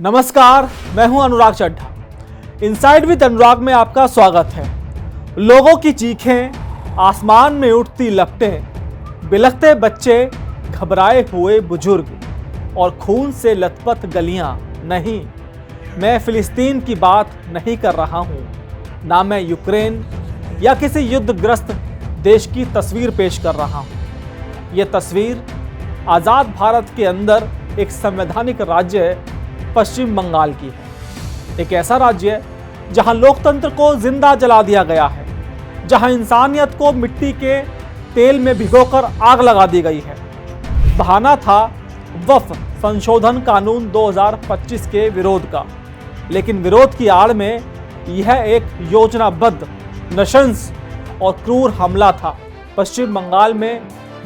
नमस्कार, मैं हूं अनुराग चड्ढा। इनसाइड विद अनुराग में आपका स्वागत है। लोगों की चीखें, आसमान में उठती लपटें, बिलखते बच्चे, घबराए हुए बुजुर्ग और खून से लथपथ गलियां। नहीं, मैं फिलिस्तीन की बात नहीं कर रहा हूं, ना मैं यूक्रेन या किसी युद्धग्रस्त देश की तस्वीर पेश कर रहा हूं। ये तस्वीर आज़ाद भारत के अंदर एक संवैधानिक राज्य पश्चिम बंगाल की है। एक ऐसा राज्य जहां लोकतंत्र को जिंदा जला दिया गया है, जहां इंसानियत को मिट्टी के तेल में भिगोकर आग लगा दी गई है। बहाना था वक्फ संशोधन कानून 2025 के विरोध का, लेकिन विरोध की आड़ में यह एक योजनाबद्ध, नृशंस और क्रूर हमला था पश्चिम बंगाल में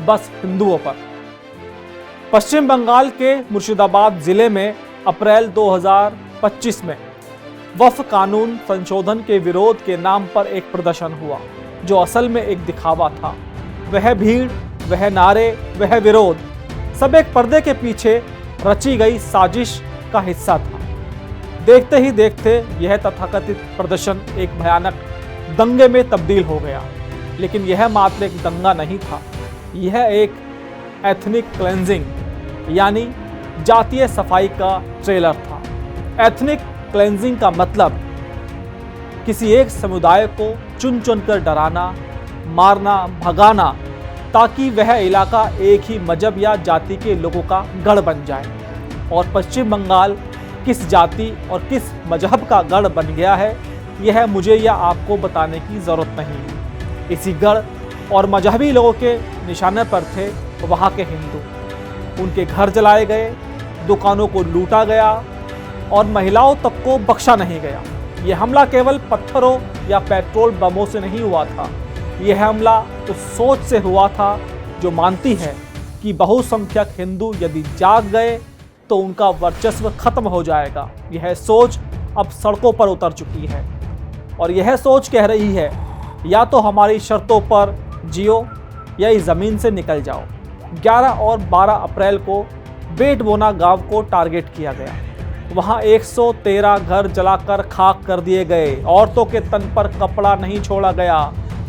बस हिंदुओं पर। पश्चिम बंगाल के मुर्शिदाबाद जिले में अप्रैल 2025 में वक्फ कानून संशोधन के विरोध के नाम पर एक प्रदर्शन हुआ, जो असल में एक दिखावा था। वह भीड़, वह नारे, वह विरोध सब एक पर्दे के पीछे रची गई साजिश का हिस्सा था। देखते ही देखते यह तथाकथित प्रदर्शन एक भयानक दंगे में तब्दील हो गया। लेकिन यह मात्र एक दंगा नहीं था, यह एक एथनिक क्लेंजिंग यानी जातीय सफाई का ट्रेलर था। एथनिक क्लेंजिंग का मतलब किसी एक समुदाय को चुन चुन कर डराना, मारना, भगाना, ताकि वह इलाका एक ही मजहब या जाति के लोगों का गढ़ बन जाए। और पश्चिम बंगाल किस जाति और किस मजहब का गढ़ बन गया है, यह मुझे या आपको बताने की ज़रूरत नहीं है। इसी गढ़ और मजहबी लोगों के निशाने पर थे वहाँ के हिंदू। उनके घर जलाए गए, दुकानों को लूटा गया और महिलाओं तक को बख्शा नहीं गया। यह हमला केवल पत्थरों या पेट्रोल बमों से नहीं हुआ था। यह हमला उस सोच से हुआ था जो मानती है कि बहुसंख्यक हिंदू यदि जाग गए तो उनका वर्चस्व खत्म हो जाएगा। यह सोच अब सड़कों पर उतर चुकी है और यह सोच कह रही है, या तो हमारी शर्तों पर जियो या इस ज़मीन से निकल जाओ। 11 और 12 अप्रैल को बेटबोना गांव को टारगेट किया गया। वहां 113 घर जलाकर खाक कर दिए गए। औरतों के तन पर कपड़ा नहीं छोड़ा गया।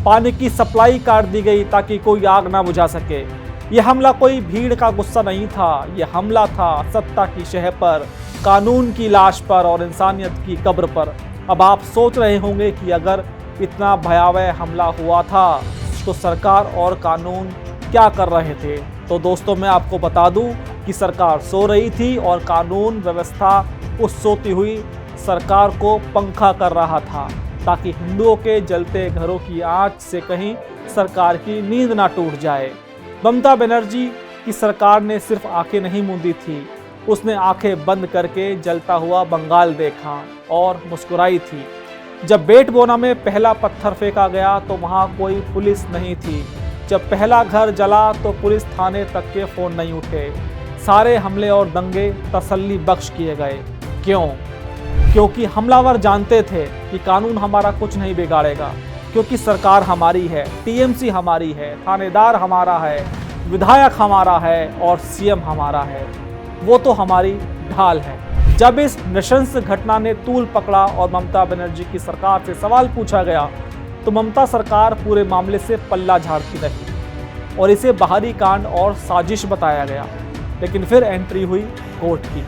पानी की सप्लाई काट दी गई ताकि कोई आग ना बुझा सके। यह हमला कोई भीड़ का गुस्सा नहीं था, यह हमला था सत्ता की शह पर, कानून की लाश पर और इंसानियत की कब्र पर। अब आप सोच रहे होंगे कि अगर इतना भयावह हमला हुआ था तो सरकार और कानून क्या कर रहे थे। तो दोस्तों, मैं आपको बता दूं कि सरकार सो रही थी और कानून व्यवस्था उस सोती हुई सरकार को पंखा कर रहा था, ताकि हिंदुओं के जलते घरों की आंच से कहीं सरकार की नींद ना टूट जाए। ममता बनर्जी की सरकार ने सिर्फ आंखें नहीं मूंदी थी, उसने आंखें बंद करके जलता हुआ बंगाल देखा और मुस्कुराई थी। जब बेटबोना में पहला पत्थर फेंका गया तो वहाँ कोई पुलिस नहीं थी। जब पहला घर जला तो पुलिस थाने तक के फ़ोन नहीं उठे। सारे हमले और दंगे तसल्ली बख्श किए गए। क्यों? क्योंकि हमलावर जानते थे कि कानून हमारा कुछ नहीं बिगाड़ेगा, क्योंकि सरकार हमारी है, टीएमसी हमारी है, थानेदार हमारा है, विधायक हमारा है और सीएम हमारा है। वो तो हमारी ढाल है। जब इस नृशंस घटना ने तूल पकड़ा और ममता बनर्जी की सरकार से सवाल पूछा गया तो ममता सरकार पूरे मामले से पल्ला झाड़ती रही और इसे बाहरी कांड और साजिश बताया गया। लेकिन फिर एंट्री हुई कोर्ट की।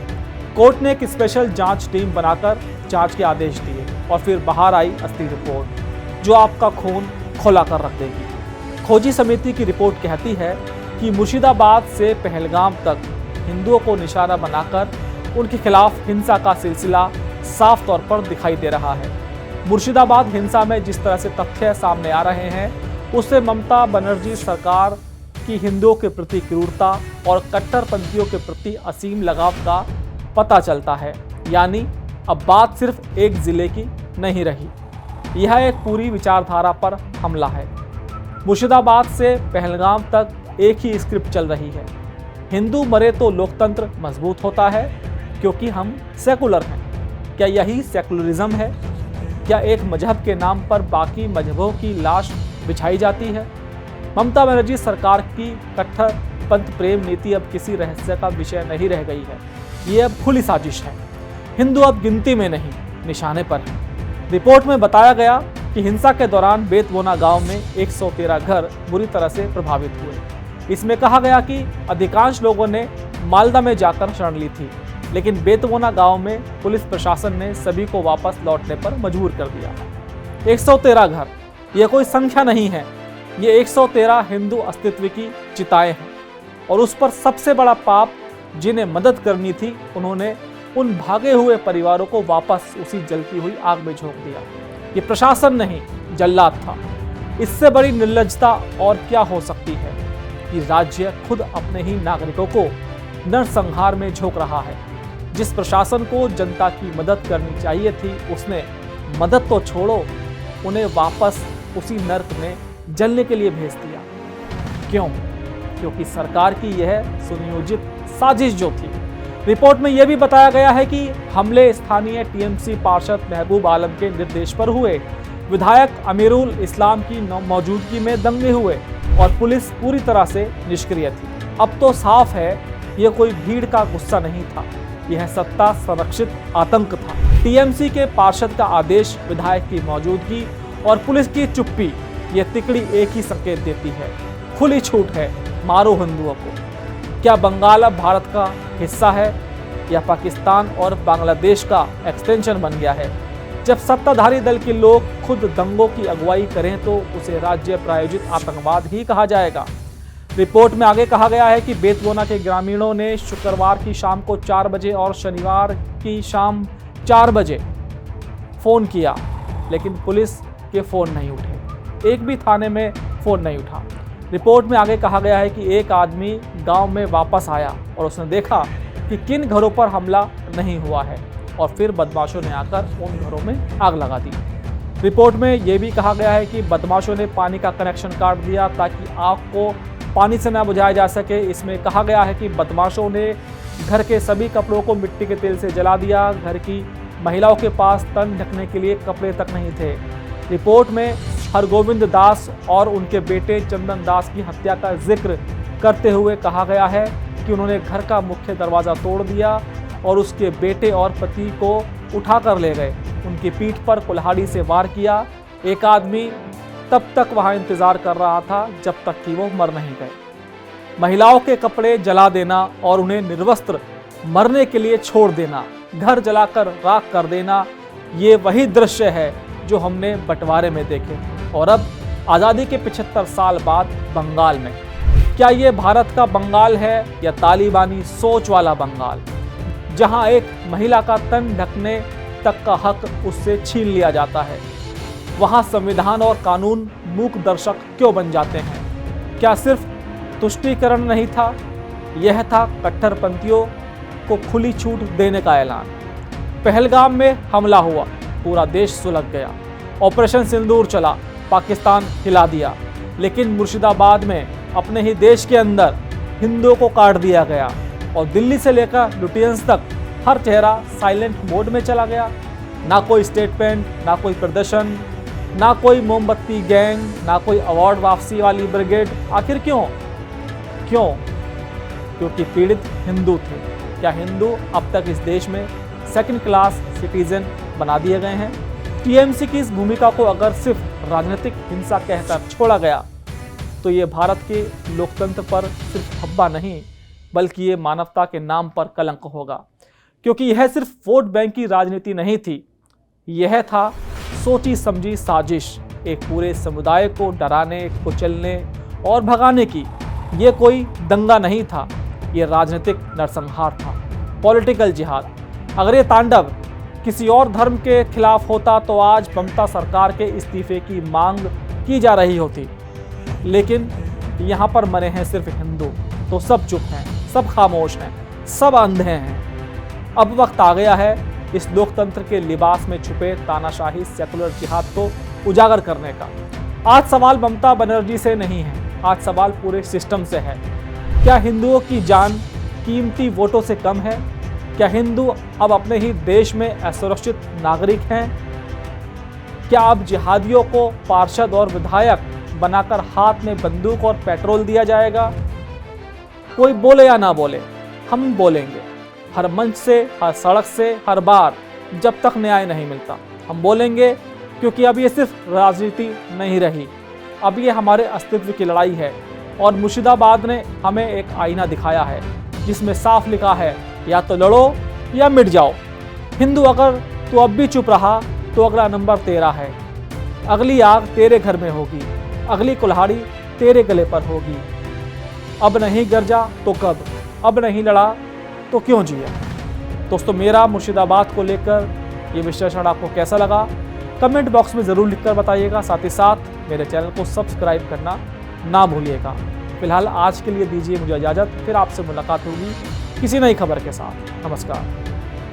कोर्ट ने एक स्पेशल जांच टीम बनाकर जांच के आदेश दिए और फिर बाहर आई असली रिपोर्ट, जो आपका खून खौला कर रख देगी। खोजी समिति की रिपोर्ट कहती है कि मुर्शिदाबाद से पहलगाम तक हिंदुओं को निशाना बनाकर उनके खिलाफ हिंसा का सिलसिला साफ तौर पर दिखाई दे रहा है। मुर्शिदाबाद हिंसा में जिस तरह से तथ्य सामने आ रहे हैं, उससे ममता बनर्जी सरकार की हिंदुओं के प्रति क्रूरता और कट्टरपंथियों के प्रति असीम लगाव का पता चलता है। यानी अब बात सिर्फ एक जिले की नहीं रही, यह एक पूरी विचारधारा पर हमला है। मुर्शिदाबाद से पहलगाम तक एक ही स्क्रिप्ट चल रही है। हिंदू मरे तो लोकतंत्र मजबूत होता है, क्योंकि हम सेकुलर हैं। क्या यही सेकुलरिज्म है? क्या एक मजहब के नाम पर बाकी मजहबों की लाश बिछाई जाती है? ममता बनर्जी सरकार की कट्टर पंथ प्रेम नीति अब किसी रहस्य का विषय नहीं रह गई है। ये अब खुली साजिश है। हिंदू अब गिनती में नहीं, निशाने पर हैं। रिपोर्ट में बताया गया कि हिंसा के दौरान बेतवोना गांव में 113 घर बुरी तरह से प्रभावित हुए। इसमें कहा गया कि अधिकांश लोगों ने मालदा में जाकर शरण ली थी, लेकिन बेतवोना गांव में पुलिस प्रशासन ने सभी को वापस लौटने पर मजबूर कर दिया। 113 घर, यह कोई संख्या नहीं है, ये 113 हिंदू अस्तित्व की चिताएं हैं। और उस पर सबसे बड़ा पाप, जिन्हें मदद करनी थी, उन्होंने उन भागे हुए परिवारों को वापस उसी जलती हुई आग में झोंक दिया। ये प्रशासन नहीं, जल्लाद था। इससे बड़ी निर्लज्जता और क्या हो सकती है कि राज्य खुद अपने ही नागरिकों को नरसंहार में झोंक रहा है। जिस प्रशासन को जनता की मदद करनी चाहिए थी, उसने मदद तो छोड़ो, उन्हें वापस उसी नर्क में जलने के लिए भेज दिया। क्यों? क्योंकि सरकार की यह सुनियोजित साजिश जो थी। रिपोर्ट में यह भी बताया गया है कि हमले स्थानीय टीएमसी पार्षद महबूब आलम के निर्देश पर हुए। विधायक अमीरुल इस्लाम की मौजूदगी में दंगे हुए और पुलिस पूरी तरह से निष्क्रिय थी। अब तो साफ है, यह कोई भीड़ का गुस्सा नहीं था, यह सत्ता संरक्षित आतंक था। टीएमसी के पार्षद का आदेश, विधायक की मौजूदगी और पुलिस की चुप्पी, यह तिकड़ी एक ही संकेत देती है, खुली छूट है, मारो हिंदुओं को। क्या बंगाल अब भारत का हिस्सा है या पाकिस्तान और बांग्लादेश का एक्सटेंशन बन गया है? जब सत्ताधारी दल के लोग खुद दंगों की अगुवाई करें तो उसे राज्य प्रायोजित आतंकवाद ही कहा जाएगा। रिपोर्ट में आगे कहा गया है कि बेतवोना के ग्रामीणों ने शुक्रवार की शाम को 4 बजे और शनिवार की शाम 4 बजे फोन किया, लेकिन पुलिस के फोन नहीं उठे। एक भी थाने में फोन नहीं उठा। रिपोर्ट में आगे कहा गया है कि एक आदमी गांव में वापस आया और उसने देखा कि किन घरों पर हमला नहीं हुआ है, और फिर बदमाशों ने आकर उन घरों में आग लगा दी। रिपोर्ट में यह भी कहा गया है कि बदमाशों ने पानी का कनेक्शन काट दिया ताकि आग को पानी से न बुझाया जा सके। इसमें कहा गया है कि बदमाशों ने घर के सभी कपड़ों को मिट्टी के तेल से जला दिया। घर की महिलाओं के पास तन ढकने के लिए कपड़े तक नहीं थे। रिपोर्ट में हरगोविंद दास और उनके बेटे चंदन दास की हत्या का जिक्र करते हुए कहा गया है कि उन्होंने घर का मुख्य दरवाज़ा तोड़ दिया और उसके बेटे और पति को उठाकर ले गए। उनकी पीठ पर कुल्हाड़ी से वार किया। एक आदमी तब तक वहां इंतजार कर रहा था जब तक कि वो मर नहीं गए। महिलाओं के कपड़े जला देना और उन्हें निर्वस्त्र मरने के लिए छोड़ देना, घर जलाकर राख कर देना, ये वही दृश्य है जो हमने बंटवारे में देखे। और अब आज़ादी के 75 साल बाद बंगाल में, क्या ये भारत का बंगाल है या तालिबानी सोच वाला बंगाल, जहां एक महिला का तन ढकने तक का हक उससे छीन लिया जाता है? वहां संविधान और कानून मूक दर्शक क्यों बन जाते हैं? क्या सिर्फ तुष्टीकरण नहीं था, यह था कट्टरपंथियों को खुली छूट देने का ऐलान। पहलगाम में हमला हुआ, पूरा देश सुलग गया। ऑपरेशन सिंदूर चला, पाकिस्तान हिला दिया। लेकिन मुर्शिदाबाद में अपने ही देश के अंदर हिंदुओं को काट दिया गया और दिल्ली से लेकर लुटियंस तक हर चेहरा साइलेंट मोड में चला गया। ना कोई स्टेटमेंट, ना कोई प्रदर्शन, ना कोई मोमबत्ती गैंग, ना कोई अवार्ड वापसी वाली ब्रिगेड। आखिर क्यों? क्योंकि पीड़ित हिंदू थे। क्या हिंदू अब तक इस देश में सेकंड क्लास सिटीजन बना दिए गए हैं? टीएमसी की इस भूमिका को अगर सिर्फ राजनीतिक हिंसा कहकर छोड़ा गया तो ये भारत के लोकतंत्र पर सिर्फ धब्बा नहीं, बल्कि ये मानवता के नाम पर कलंक होगा। क्योंकि यह सिर्फ वोट बैंक की राजनीति नहीं थी, यह था सोची समझी साजिश, एक पूरे समुदाय को डराने, कुचलने और भगाने की। ये कोई दंगा नहीं था, ये राजनीतिक नरसंहार था, पॉलिटिकल जिहाद। अगर ये तांडव किसी और धर्म के खिलाफ होता तो आज ममता सरकार के इस्तीफे की मांग की जा रही होती। लेकिन यहाँ पर मरे हैं सिर्फ हिंदू, तो सब चुप हैं, सब खामोश हैं, सब अंधे हैं। अब वक्त आ गया है इस लोकतंत्र के लिबास में छुपे तानाशाही सेकुलर जिहाद को उजागर करने का। आज सवाल ममता बनर्जी से नहीं है, आज सवाल पूरे सिस्टम से है। क्या हिंदुओं की जान कीमती वोटों से कम है? क्या हिंदू अब अपने ही देश में असुरक्षित नागरिक हैं? क्या अब जिहादियों को पार्षद और विधायक बनाकर हाथ में बंदूक और पेट्रोल दिया जाएगा? कोई बोले या ना बोले, हम बोलेंगे। हर मंच से, हर सड़क से, हर बार जब तक न्याय नहीं मिलता हम बोलेंगे, क्योंकि अब ये सिर्फ राजनीति नहीं रही, अब ये हमारे अस्तित्व की लड़ाई है। और मुर्शिदाबाद ने हमें एक आईना दिखाया है जिसमें साफ लिखा है, या तो लड़ो या मिट जाओ। हिंदू, अगर तू अब भी चुप रहा तो अगला नंबर तेरा है। अगली आग तेरे घर में होगी, अगली कुल्हाड़ी तेरे गले पर होगी। अब नहीं गरजा तो कब, अब नहीं लड़ा तो क्यों जिया। दोस्तों, मेरा मुर्शिदाबाद को लेकर ये विश्लेषण आपको कैसा लगा, कमेंट बॉक्स में ज़रूर लिखकर बताइएगा। साथ ही साथ मेरे चैनल को सब्सक्राइब करना ना भूलिएगा। फिलहाल आज के लिए दीजिए मुझे इजाज़त, फिर आपसे मुलाकात होगी किसी नई खबर के साथ। नमस्कार।